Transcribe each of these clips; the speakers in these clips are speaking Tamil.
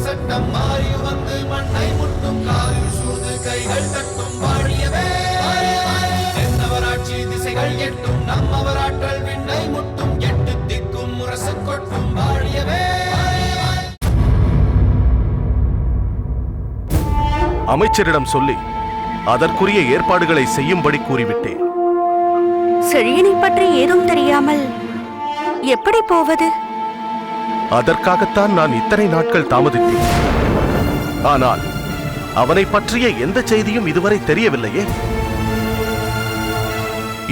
சட்டம் மாறி வந்து மண்ணை முட்டும் காலில் சூழ்ந்து கைகள் தட்டும் வாழியவே தென்னவராட்சி திசைகள் எட்டும் நம்மவராற்றல் விண்ணை முட்டும் எட்டு திக்கும் முரசு கொட்டும் வாழியவே. அமைச்சரிடம் சொல்லி அதற்குரிய ஏற்பாடுகளை செய்யும்படி கூறிவிட்டேன். செழியனை பற்றி ஏதும் தெரியாமல் எப்படி போவது? அதற்காகத்தான் நான் இத்தனை நாட்கள் தாமதித்தேன். ஆனால் அவனை பற்றிய எந்த செய்தியும் இதுவரை தெரியவில்லையே.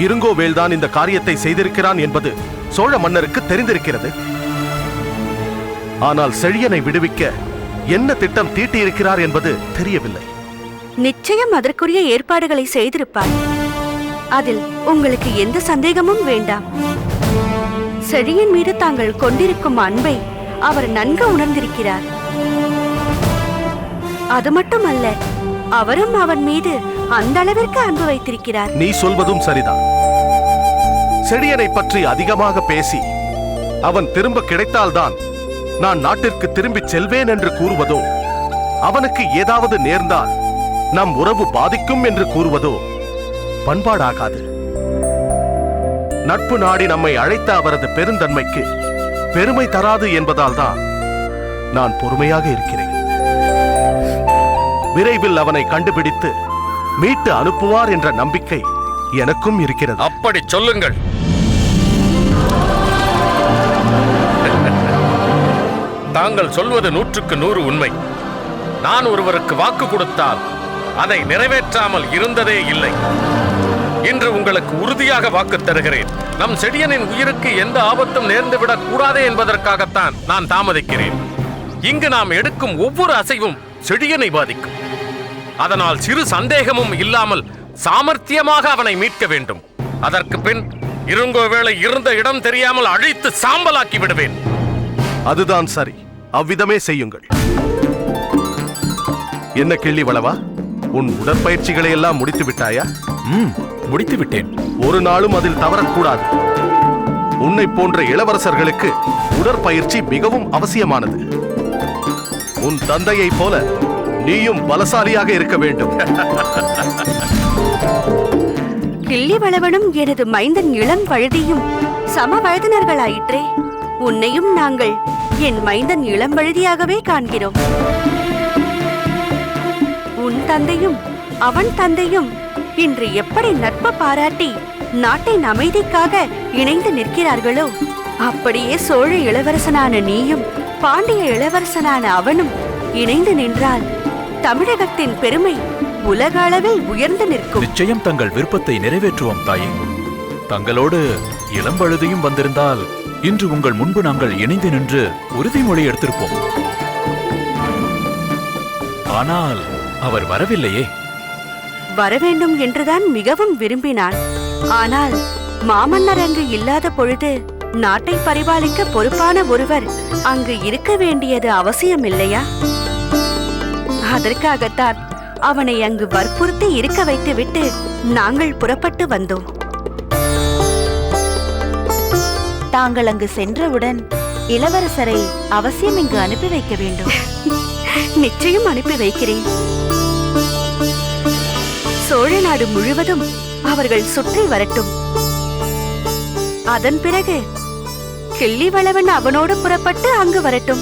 இருங்கோவேல்தான் இந்த காரியத்தை செய்திருக்கிறான் என்பது சோழ மன்னருக்கு தெரிந்திருக்கிறது. ஆனால் செழியனை விடுவிக்க என்ன திட்டம் தீட்டியிருக்கிறார் என்பது தெரியவில்லை. நிச்சயம் அதற்குரிய ஏற்பாடுகளை செய்திருப்பார். அதில் உங்களுக்கு எந்த சந்தேகமும் வேண்டாம். செழியன் மீது தாங்கள் கொண்டிருக்கும் அன்பை அவர் நன்கு உணர்ந்திருக்கிறார். அது மட்டுமல்ல, அவரும் அவன் மீது அந்த அளவிற்கு அன்பு வைத்திருக்கிறார். நீ சொல்வதும் சரிதான். செழியனை பற்றி அதிகமாக பேசி அவன் திரும்ப கிடைத்தால்தான் நான் நாட்டிற்கு திரும்பிச் செல்வேன் என்று கூறுவதோ, அவனுக்கு ஏதாவது நேர்ந்தால் நம் உறவு பாதிக்கும் என்று கூறுவதோ பண்பாடாகாது. நட்பு நாடி நம்மை அழைத்த அவரது பெருந்தன்மைக்கு பெருமை தராது என்பதால் தான் நான் பொறுமையாக இருக்கிறேன். விரைவில் அவனை கண்டுபிடித்து மீட்டு அனுப்புவார் என்ற நம்பிக்கை எனக்கும் இருக்கிறது. அப்படி சொல்லுங்கள். தாங்கள் சொல்வது 100க்கு 100 உண்மை. நான் ஒருவருக்கு வாக்கு கொடுத்தால் அதை நிறைவேற்றாமல் இருந்ததே இல்லை. இன்று உங்களுக்கு உறுதியாக வாக்கு தருகிறேன். நம் செழியனின் உயிருக்கு எந்த ஆபத்தும் நேர்ந்துவிடக் கூடாதே என்பதற்காகத்தான் நான் தாமதிக்கிறேன். இங்கு நாம் எடுக்கும் ஒவ்வொரு அசைவும் செழியனை பாதிக்கும். அதனால் சிறு சந்தேகமும் இல்லாமல் சாமர்த்தியமாக அவனை மீட்க வேண்டும். அதற்கு பின் இருங்கோவேளை இருந்த இடம் தெரியாமல் அழித்து சாம்பலாக்கி விடுவேன். அதுதான் சரி. அவ்விதமே செய்யுங்கள். என்ன கிள்ளி வளவா, உன் உடற்பயிற்சிகளை எல்லாம் முடித்து விட்டாயா? முடித்து விட்டேன். ஒரு நாளும் அதில் தவறக்கூடாது. உன்னை போன்ற இளவரசர்களுக்கு உடற்பயிற்சி மிகவும் அவசியமானது. உன் தந்தையை போல நீயும் பலசாலியாக இருக்க வேண்டும். கிள்ளிவளவனும் எனது மைந்தன் இளம் வழுதியும் சம வயதினர்களாயிற்றே. உன்னையும் நாங்கள் என் மைந்தன் இளம் வழுதியாகவே காண்கிறோம். உன் தந்தையும் அவன் தந்தையும் இன்று எப்படி நட்பு பாராட்டி நாட்டின் அமைதிக்காக இணைந்து நிற்கிறார்களோ, அப்படியே சோழ இளவரசனான நீயும் பாண்டிய இளவரசனான அவனும் இணைந்து நின்றால் தமிழகத்தின் பெருமை உலக அளவில் உயர்ந்து நிற்கும். நிச்சயம் தங்கள் விருப்பத்தை நிறைவேற்றுவோம் தாயே. தங்களோடு இளம்பழுதியும் வந்திருந்தால் இன்று உங்கள் முன்பு நாங்கள் இணைந்து நின்று உறுதிமொழி எடுத்திருப்போம். ஆனால் அவர் வரவில்லையே. வரவேண்டும் என்றுதான் மிகவும் விரும்பினான். ஆனால் மாமன்னர் அங்கு இல்லாத பொழுது நாட்டை பரிபாலிக்க பொறுப்பான ஒருவர் அங்கு இருக்க வேண்டியது அவசியம் இல்லையா? அதற்காகத்தான் அவனை அங்கு வற்புறுத்தி இருக்க வைத்துவிட்டு நாங்கள் புறப்பட்டு வந்தோம். தாங்கள் அங்கு சென்றவுடன் இளவரசரை அவசியம் இங்கு அனுப்பி வைக்க வேண்டும். நிச்சயம் அனுப்பி வைக்கிறேன். சோழ நாடு முழுவதும் அவர்கள் சுற்றி வரட்டும். அதன் பிறகு கிள்ளிவளவன் அவனோடு புறப்பட்டு அங்கு வரட்டும்.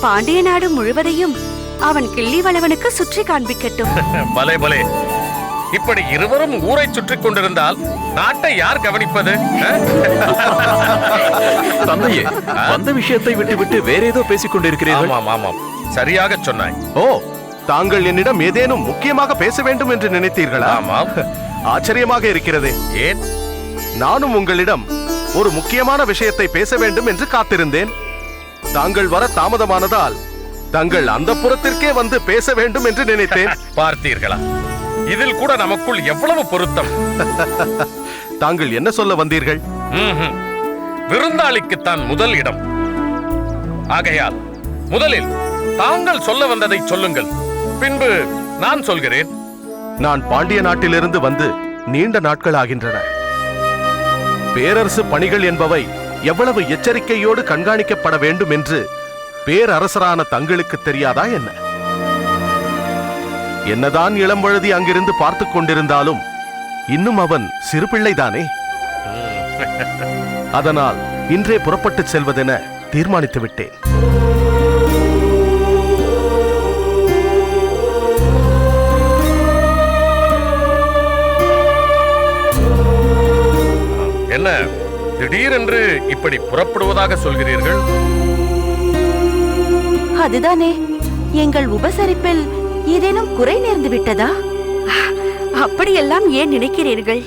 பாண்டிய நாடு முழுவதையும் அவன் கிள்ளிவளவனுக்கு சுற்றி காண்பிக்கட்டும். பலே பலே. இப்படி இருவரும் ஊரை சுற்றி கொண்டிருந்தால் நாட்டை யார் கவனிப்பது? தந்தையே, அந்த விஷயத்தை விட்டுவிட்டு வேற ஏதோ பேசிக் கொண்டிருக்கிறீர்கள். ஆமாம் ஆமாம், சரியாக சொன்னாய். ஓ, தாங்கள் என்னிடம் ஏதேனும் முக்கியமாக பேச வேண்டும் என்று நினைத்தீர்களா? ஆமாம். ஆச்சரியமாக இருக்கிறதே. ஏன்? நானும் உங்களிடம் ஒரு முக்கியமான விஷயத்தை பேச வேண்டும் என்று காத்திருந்தேன். தாங்கள் வர தாமதமானதால் தங்கள் அந்த புறத்திற்கே வந்து பேச வேண்டும் என்று நினைத்தேன். பார்த்தீர்களா, இதில் கூட நமக்குள் எவ்வளவு பொருத்தம். தாங்கள் என்ன சொல்ல வந்தீர்கள்? விருந்தாளிக்குத்தான் முதல் இடம். ஆகையால் முதலில் தாங்கள் சொல்ல வந்ததை சொல்லுங்கள், பின்பு நான் சொல்கிறேன். நான் பாண்டிய நாட்டிலிருந்து வந்து நீண்ட நாட்கள் ஆகின்றன. பேரரசு பணிகள் என்பவை எவ்வளவு எச்சரிக்கையோடு கண்காணிக்கப்பட வேண்டும் என்று பேரரசரான தங்களுக்கு தெரியாதா என்ன? என்னதான் இளம்பழுதி அங்கிருந்து பார்த்துக் கொண்டிருந்தாலும் இன்னும் அவன் சிறு பிள்ளைதானே. அதனால் இன்றே புறப்பட்டுச் செல்வதென தீர்மானித்து விட்டேன். என்ன திடீரென்று இப்படி புறப்படுவதாக சொல்கிறீர்கள்? அதுதானே, எங்கள் உபசரிப்பில் ஏதேனும் குறை நேர்ந்து விட்டதா? அப்படியெல்லாம் ஏன் நினைக்கிறீர்கள்?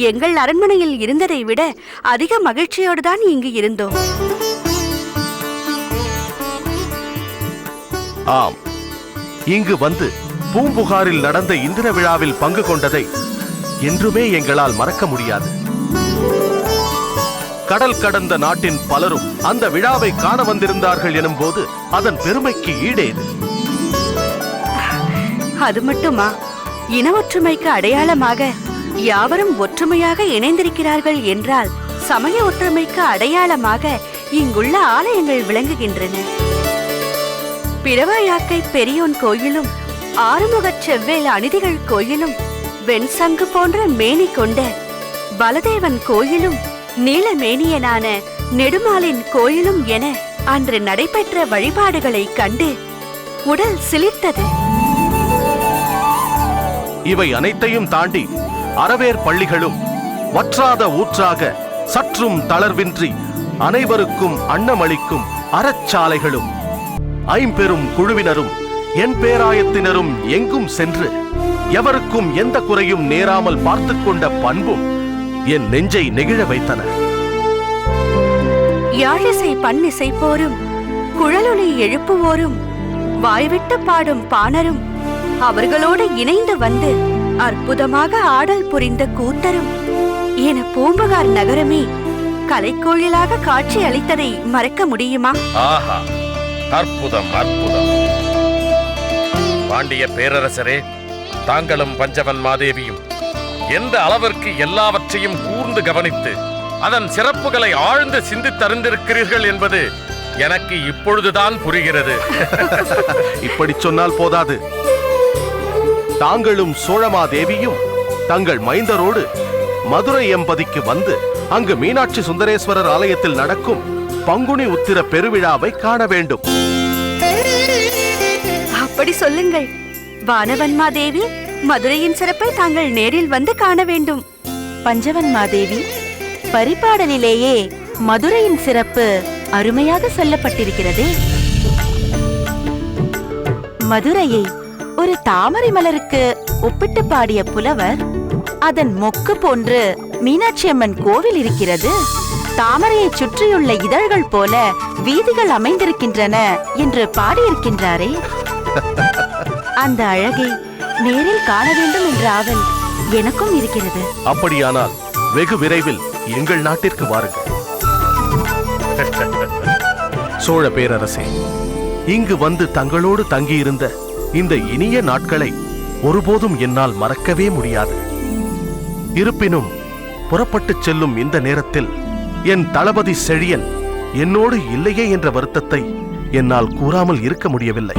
எங்கள் அரண்மனையில் இருந்ததை விட அதிக மகிழ்ச்சியோடு தான் இங்கு இருந்தோம். ஆம், இங்கு வந்து பூம்புகாரில் நடந்த இந்திர விழாவில் பங்கு கொண்டதை என்றுமே எங்களால் மறக்க முடியாது. கடல் கடந்த நாட்டின் பலரும் அந்த விழாவை காண வந்திருந்தார்கள் எனும் போது அதன் பெருமைக்கு ஈடேது. அது மட்டுமா, இன ஒற்றுமைக்கு அடையாளமாக யாவரும் ஒற்றுமையாக இணைந்திருக்கிறார்கள் என்றால் சமய ஒற்றுமைக்கு அடையாளமாக இங்குள்ள ஆலயங்கள் விளங்குகின்றன. பிறவாயாக்கை பெரியோன் கோயிலும் ஆறுமுகச் செவ்வேல் அநீதிகள் கோயிலும் வெண்சங்கு போன்ற மேனி கொண்ட பலதேவன் கோயிலும் நீலமேனியனான நெடுமாலின் கோயிலும் என அன்று நடைபெற்ற வழிபாடுகளை கண்டு உடல் சிலிர்த்தது. இவை அனைத்தையும் தாண்டி அறவேர் பள்ளிகளும் வற்றாத ஊற்றாக சற்றும் தளர்வின்றி அனைவருக்கும் அன்னமளிக்கும் அறச்சாலைகளும் ஐம்பெரும் குழுவினரும் என் பேராயத்தினரும் எங்கும் சென்று எவருக்கும் எந்த குறையும் நேராமல் பார்த்து கொண்ட பண்பும் என் நெஞ்சை நெகிழ வைத்தன. யாழிசை பண்ணிசைப்போரும் குழலொலி எழுப்புவோரும் வாய்விட்டு பாடும் பாணரும் அவர்களோடு இணைந்து வந்து அற்புதமாக ஆடல் புரிந்த கூத்தரும் என பூம்புகார் நகரமே கலைக்கோயிலாக காட்சி அளித்ததை மறக்க முடியுமா? ஆஹா, அற்புதம் அற்புதம். பாண்டிய பேரரசரே, தாங்களும் பஞ்சவன் மாதேவியும் எந்த அளவிற்கு எல்லாவற்றையும் கூர்ந்து கவனித்து அதன் சிறப்புகளை ஆழ்ந்து சிந்தித்தறிந்திருக்கிறீர்கள் என்பது எனக்கு இப்பொழுதுதான் புரிகிறது. இப்படி சொன்னால் போதாது. தாங்களும் சோழமாதேவியும் தங்கள் மைந்தரோடு மதுரை எம்பதிக்கு வந்து அங்கு மீனாட்சி சுந்தரேஸ்வரர் ஆலயத்தில் நடக்கும் பங்குனி உத்திர பெருவிழாவை காண வேண்டும். அப்படி சொல்லுங்கள். வானவன்மாதேவி மதுரையின் சிறப்பை தாங்கள் நேரில் வந்து காண வேண்டும். பஞ்சவன்மாதேவி, பரிபாடலிலேயே மதுரையின் சிறப்பு அருமையாக சொல்லப்பட்டிருக்கிறதே. மதுரையை ஒரு தாமரை மலருக்கு ஒப்பிட்டு பாடிய புலவர், அதன் மொக்கு போன்று மீனாட்சி அம்மன் கோவில் இருக்கிறது, தாமரையை சுற்றியுள்ள இதழ்கள் போல வீதிகள் அமைந்திருக்கின்றன என்று பாடியிருக்கின்றாரே. அந்த அழகை நேரில் காண வேண்டும் என்ற ஆவல் எனக்கும் இருக்கிறது. அப்படியானால் வெகு விரைவில் எங்கள் நாட்டிற்கு வாருங்கள். சோழ பேரரசே, இங்கு வந்து தங்களோடு தங்கியிருந்த இந்த இனிய நாட்களை ஒருபோதும் என்னால் மறக்கவே முடியாது. இருப்பினும் புறப்பட்டுச் செல்லும் இந்த நேரத்தில் என் தளபதி செழியன் என்னோடு இல்லையே என்ற வருத்தத்தை என்னால் கூறாமல் இருக்க முடியவில்லை.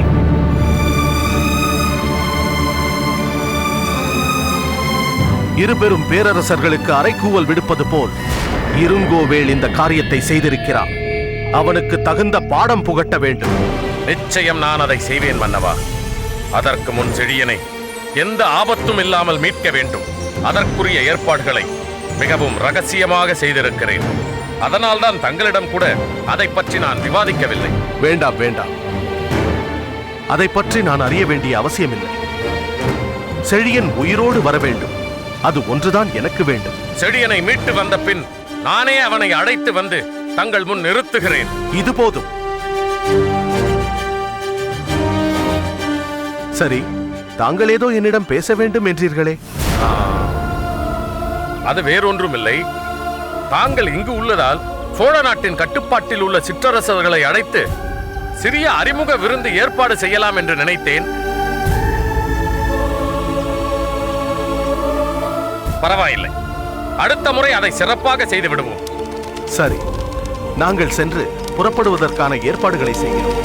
இருபெரும் பேரரசர்களுக்கு அறைகூவல் விடுப்பது போல் இருங்கோவேள் இந்த காரியத்தை செய்திருக்கிறான். அவனுக்கு தகுந்த பாடம் புகட்ட வேண்டும். நிச்சயம் நான் அதை செய்வேன் மன்னவா. அதற்கு முன் செழியனை எந்த ஆபத்தும் இல்லாமல் மீட்க வேண்டும். அதற்குரிய ஏற்பாடுகளை மிகவும் ரகசியமாக செய்திருக்கிறேன். அதனால்தான் தங்களிடம் கூட அதை பற்றி நான் விவாதிக்கவில்லை. வேண்டாம் வேண்டாம், அதை பற்றி நான் அறிய வேண்டிய அவசியமில்லை. செழியன் உயிரோடு வர வேண்டும், அது ஒன்றுதான் எனக்கு வேண்டும். செழியனை மீட்டு வந்த பின் நானே அவனை அழைத்து வந்து தங்கள் முன் நிறுத்துகிறேன். இது போதும். சரி, தாங்கள் ஏதோ என்னிடம் பேச வேண்டும் என்றீர்களே? அது வேறொன்றுமில்லை. தாங்கள் இங்கு உள்ளதால் சோழ நாட்டின் கட்டுப்பாட்டில் உள்ள சிற்றரசர்களை அழைத்து சிறிய அறிமுக விருந்து ஏற்பாடு செய்யலாம் என்று நினைத்தேன். பரவாயில்லை, அடுத்த முறை அதை சிறப்பாக செய்து விடுவோம். சரி, நாங்கள் சென்று புறப்படுவதற்கான ஏற்பாடுகளை செய்கிறோம்.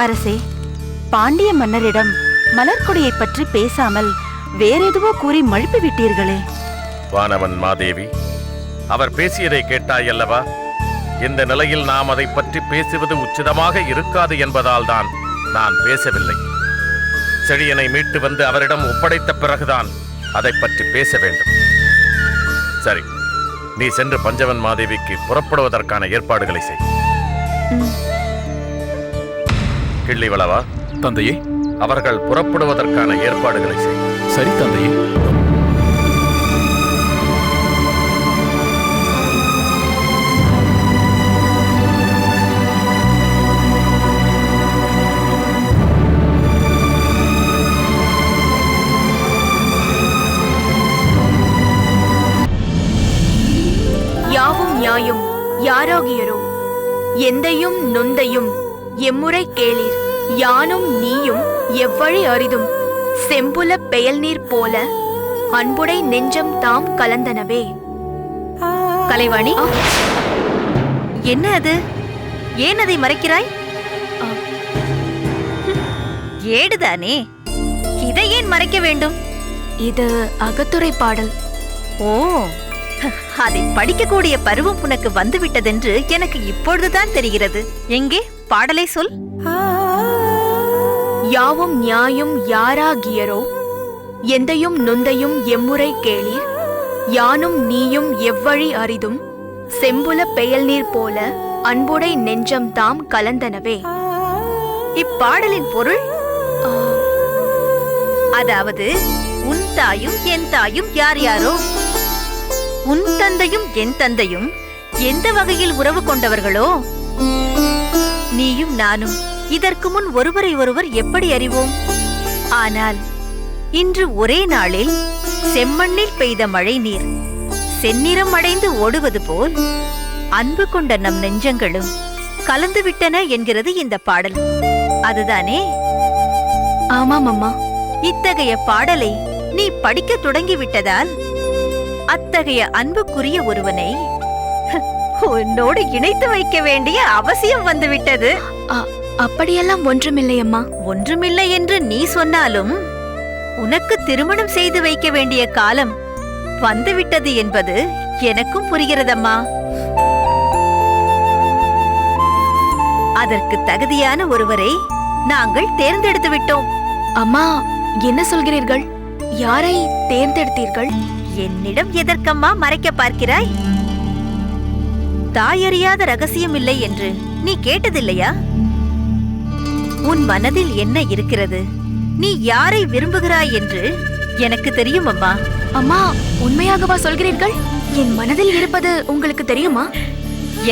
அரசே, பாண்டிய மன்னரிடம் மலர்கொடியை பற்றி பேசாமல் வேறெதுவோ கூறி மழுப்பி விட்டீர்களே. வானவன் மாதேவி, அவர் பேசியதை கேட்டாய் அல்லவா? இந்த நிலையில் நாம் அதை பற்றி பேசுவது உச்சிதமாக இருக்காது என்பதால் தான் நான் பேசவில்லை. செழியனை மீட்டு வந்து அவரிடம் ஒப்படைத்த பிறகுதான் அதை பற்றி பேச வேண்டும். சரி, நீ சென்று பஞ்சவன் மாதேவிக்கு புறப்படுவதற்கான ஏற்பாடுகளை செய். கிள்ளிவளவா, தந்தையே. அவர்கள் புறப்படுவதற்கான ஏற்பாடுகளை செய். சரி தந்தையே. யாவும் நியாயும் யாராகியரோ, எந்தையும் நொந்தையும் எம்முறை கேளீர். யானும் நீயும் எவ்வழி அரிதும், செம்புல பெயல் நீர் போல அன்புடை நெஞ்சம் தாம் கலந்தனவே. கலைவாணி, என்ன அது? ஏன் அதை மறைக்கிறாய்? ஏடுதானே, இதை ஏன் மறைக்க வேண்டும்? இது அகத்துரை பாடல். ஓ, அதை படிக்கக்கூடிய பருவம் உனக்கு வந்துவிட்டதென்று எனக்கு இப்பொழுதுதான் தெரிகிறது. எங்கே பாடலை சொல். யாவும் நியாயும் யாராகியரோ, எந்தையும் நொந்தையும் எம்முறை கேளீர். யானும் நீயும் எவ்வழி அரிதும், செம்புல பெயல் நீர் போல அன்புடை நெஞ்சம் தாம் கலந்தனவே. இப்பாடலின் பொருள், அதாவது உன் தாயும் என் தாயும் யார் யாரோ, உன் தந்தையும் என் தந்தையும் எந்த வகையில் உறவு கொண்டவர்களோ, நீயும் நானும் இதற்கு முன் ஒருவரை ஒருவர் எப்படி அறிவோம்? ஆனால் இன்று ஒரே நாளில் செம்மண்ணில் பெய்த மழை நீர் செந்நிறம் அடைந்து ஓடுவது போல் அன்பு கொண்ட நம் நெஞ்சங்களும் கலந்துவிட்டன என்கிறது இந்த பாடல். அதுதானே? ஆமாம் அம்மா. இத்தகைய பாடலை நீ படிக்க தொடங்கிவிட்டதால் அத்தகைய அன்புக்குரிய ஒருவனை உன்னோடு இணைத்து வைக்க வேண்டிய அவசியம் வந்துவிட்டது. அப்படியெல்லாம் ஒன்றுமில்லை அம்மா. ஒன்றுமில்லை என்று நீ சொன்னாலும் உனக்கு திருமணம் செய்து வைக்க வேண்டிய காலம் வந்துவிட்டது என்பது எனக்கும் புரிகிறதம்மா. அதற்கு தகுதியான ஒருவரை நாங்கள் தேர்ந்தெடுத்து விட்டோம். அம்மா, என்ன சொல்கிறீர்கள்? யாரை தேர்ந்தெடுத்தீர்கள்? என்னிடம் எதற்கம்மா மறைக்க பார்க்கிறாய்? தாயறியாத ரகசியம் இல்லை என்று நீ கேட்டதில்லையா? உன் மனதில் என்ன இருக்கிறது, நீ யாரை விரும்புகிறாய் என்று எனக்கு தெரியும் அம்மா. அம்மா, உண்மையாகவா சொல்கிறீர்கள்? என் மனதில் இருப்பது உங்களுக்கு தெரியுமா?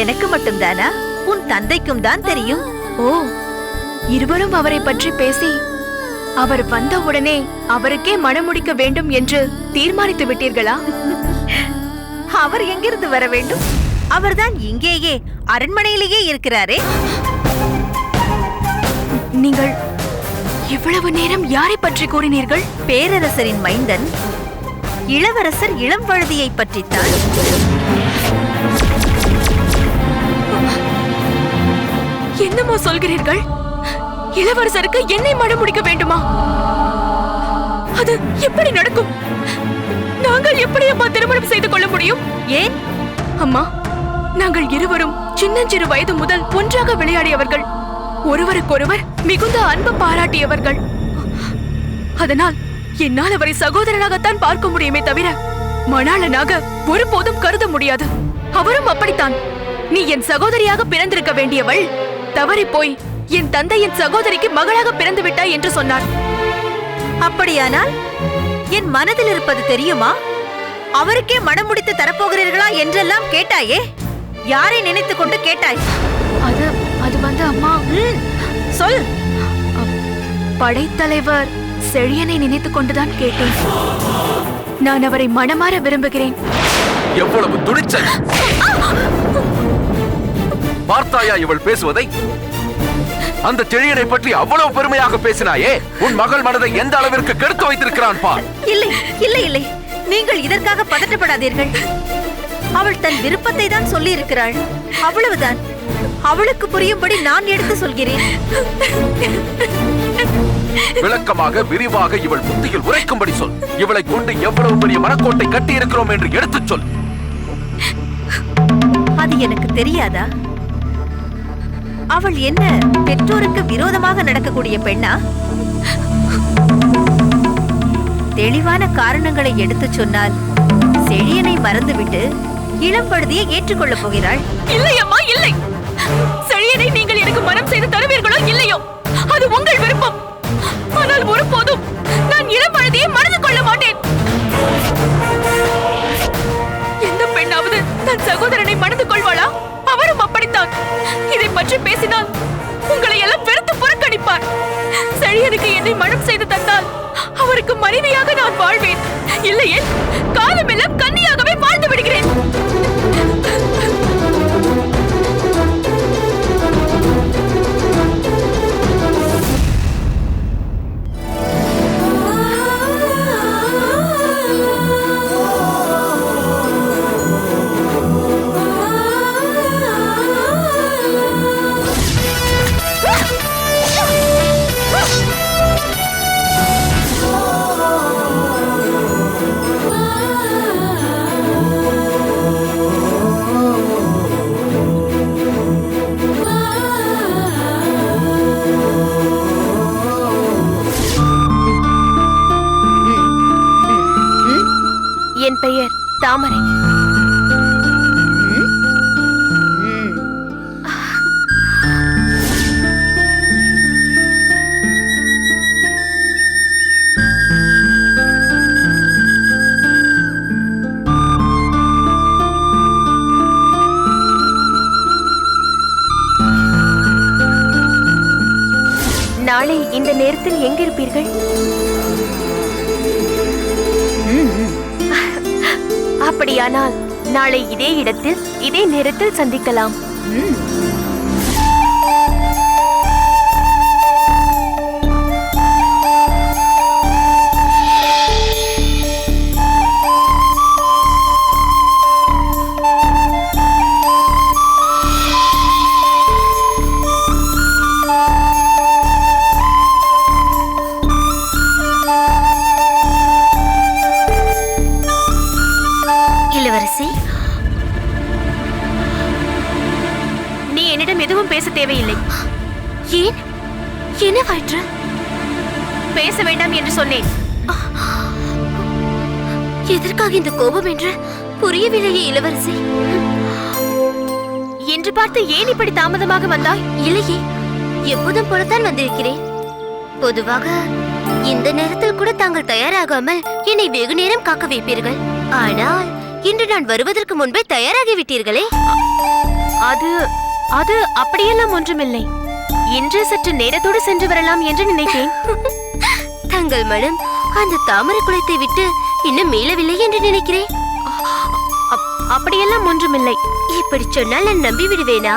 எனக்கு மட்டும்தானா? உன் தந்தைக்கும் தான் தெரியும். ஓ, இருவரும் அவரை பற்றி பேசி அவர் வந்தவுடனே அவருக்கே மணமுடிக்க வேண்டும் என்று தீர்மானித்து விட்டீர்களா? அவர் எங்கிருந்து வர வேண்டும்? அவர்தான் இங்கேயே அரண்மனையிலேயே இருக்கிறாரே. நீங்கள் இவ்வளவு நேரம் யாரை பற்றி கூறினீர்கள்? பேரரசரின் மைந்தன் இளவரசர் இளம்வழுதியை பற்றித்தான். என்னமோ சொல்கிறீர்கள்? இளவரசருக்கு என்னை மணமுடிக்க வேண்டுமா? அது எப்படி நடக்கும்? நாங்கள் எப்படி அம்மா திருமணம் செய்து கொள்ள முடியும்? ஏன் அம்மா, நாங்கள் இருவரும் சின்னஞ்சிறு வயது முதல் ஒன்றாக விளையாடியவர்கள், ஒருவருக்கொருவர் மிகுந்த அன்பு பாராட்டியவர்கள். அதனால் என்னால் அவரை சகோதரனாகத்தான் பார்க்க முடியுமே தவிர மணாளனாக ஒருபோதும் கருத முடியாது. அவரும் அப்படித்தான். நீ என் சகோதரியாக பிறந்திருக்க வேண்டியவள் தவறி போய் என் தந்தையின் சகோதரிக்கு மகளாக பிறந்து விட்டாய் என்று சொன்னார். அப்படியானால் என் மனதில் இருப்பது தெரியுமா? அவருக்கே மனம் முடித்து தரப்போகிறீர்களா என்றெல்லாம் கேட்டாயே. யாரை நினைத்துக் கொண்டு கேட்டாய்? அது வந்து அம்மா, சொல். படைத்தலைவர் செழியனை நினைத்துக் கொண்டுதான் கேட்டேன். நான் அவரை மனமாற விரும்புகிறேன். எவ்வளவு துணிச்சல்! பார்த்தாயா இவள் பேசுவதை? அந்த செழியனை பற்றி அவ்வளவு பெருமையாக பேசினாயே, உன் மகள் மனதை எந்த அளவிற்கு கெடுத்து வைத்திருக்கிறான் பார். இல்லை இல்லை இல்லை, நீங்கள் இதற்காக பதட்டப்படாதீர்கள். அவள் தன் விருப்பத்தை தான் சொல்லி இருக்கிறாள், அவ்வளவுதான். அவளுக்கு புரியும்படி நான் எடுத்து சொல்கிறேன். விளக்கமாக விரிவாக இவள் புத்தியில் உரைக்கும்படி சொல். இவளை கொண்டு எவ்வளவு பெரிய மனக்கோட்டை கட்டி இருக்கிறோம் என்று எடுத்துச் சொல். அது எனக்கு தெரியாதா? அவள் என்ன பெற்றோருக்கு விரோதமாக நடக்கக்கூடிய பெண்ணா? தெளிவான காரணங்களை எடுத்துச் சொன்னால் செழியனை மறந்துவிட்டு இளம்பழுதியை ஏற்றுக்கொள்ளப் போகிறாள். இல்லை அம்மா, இல்லை. செழியனை நீங்கள் எனக்கு மனம் செய்து தருவீர்களோ இல்லையோ, அது உங்கள் விருப்பம். ஆனால் ஒருபோதும் நான் இளம்பழுதியை மறந்து கொள்ள மாட்டேன். எந்த பெண்ணாவது தன் சகோதரனை மணந்து கொள்வாளா? அவரும் அப்படித்தான். இதை பற்றி பேசினால் உங்களை எல்லாம் வெறுத்து புறக்கணிப்பார். செழியனுக்கு என்னை மனம் செய்து தந்தால் அவருக்கு மனைவியாக நான் வாழ்வேன். இல்லையே காலமெல்லாம் கன்னியாகவே வாழ்ந்து விடுகிறேன். என் பெயர் தாமரை. நாளை இந்த நேரத்தில் எங்கிருப்பீர்கள்? அப்படியானால் நாளை இதே இடத்தில் இதே நேரத்தில் சந்திக்கலாம். நீ என்னிடம் எதுவும் பேச தேவையில்லை. ஏன்? என்ன வயிற்று? பேச வேண்டாம் என்று சொன்னேன். எதற்காக இந்த கோபம் என்று புரியவில்லையே இளவரசி. என்று பார்த்து ஏன் இப்படி தாமதமாக வந்தாய்? இல்லையே, எப்போதும் போலத்தான் வந்திருக்கிறேன். பொதுவாக இந்த நேரத்தில் கூட தாங்கள் தயாராகாமல் என்னை வெகு நேரம் காக்க வைப்பீர்கள். ஆனால் இன்று நான் வருவதற்கு முன்பே தயாராகி விட்டீர்களே. அது அது அப்படியெல்லாம் ஒன்றுமில்லை. இன்று சற்று நேரத்தோடு சென்று வரலாம் என்று நினைத்தேன். தங்கள் மனம் அந்த தாமரை குளத்தை விட்டு இன்னும் மீளவில்லை என்று நினைக்கிறேன். அப்படியெல்லாம் ஒன்றுமில்லை. இப்படி சொன்னால் நான் நம்பி விடுவேனா?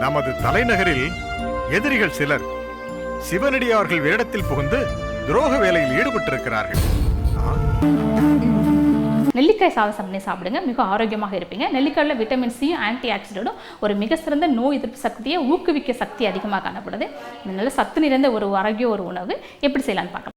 நமது தலைநகரில் எதிரிகள் சிலர் சிவனடியார்கள் வேடத்தில் புகுந்து துரோக வேலையில் ஈடுபட்டிருக்கிறார்கள். நெல்லிக்காய் சாதம் பண்ணி சாப்பிடுங்க, மிக ஆரோக்கியமாக இருப்பீங்க. நெல்லிக்காயில் விட்டமின் சி, ஆன்டி ஆக்சிடென்ட்டும் ஒரு மிக சிறந்த நோய் எதிர்ப்பு சக்தியை ஊக்குவிக்க சக்தி அதிகமாக காணப்படுது. நல்ல சத்து நிறைந்த ஒரு ஆரோக்கிய ஒரு உணவு எப்படி செய்யலான்னு பார்க்கலாம்.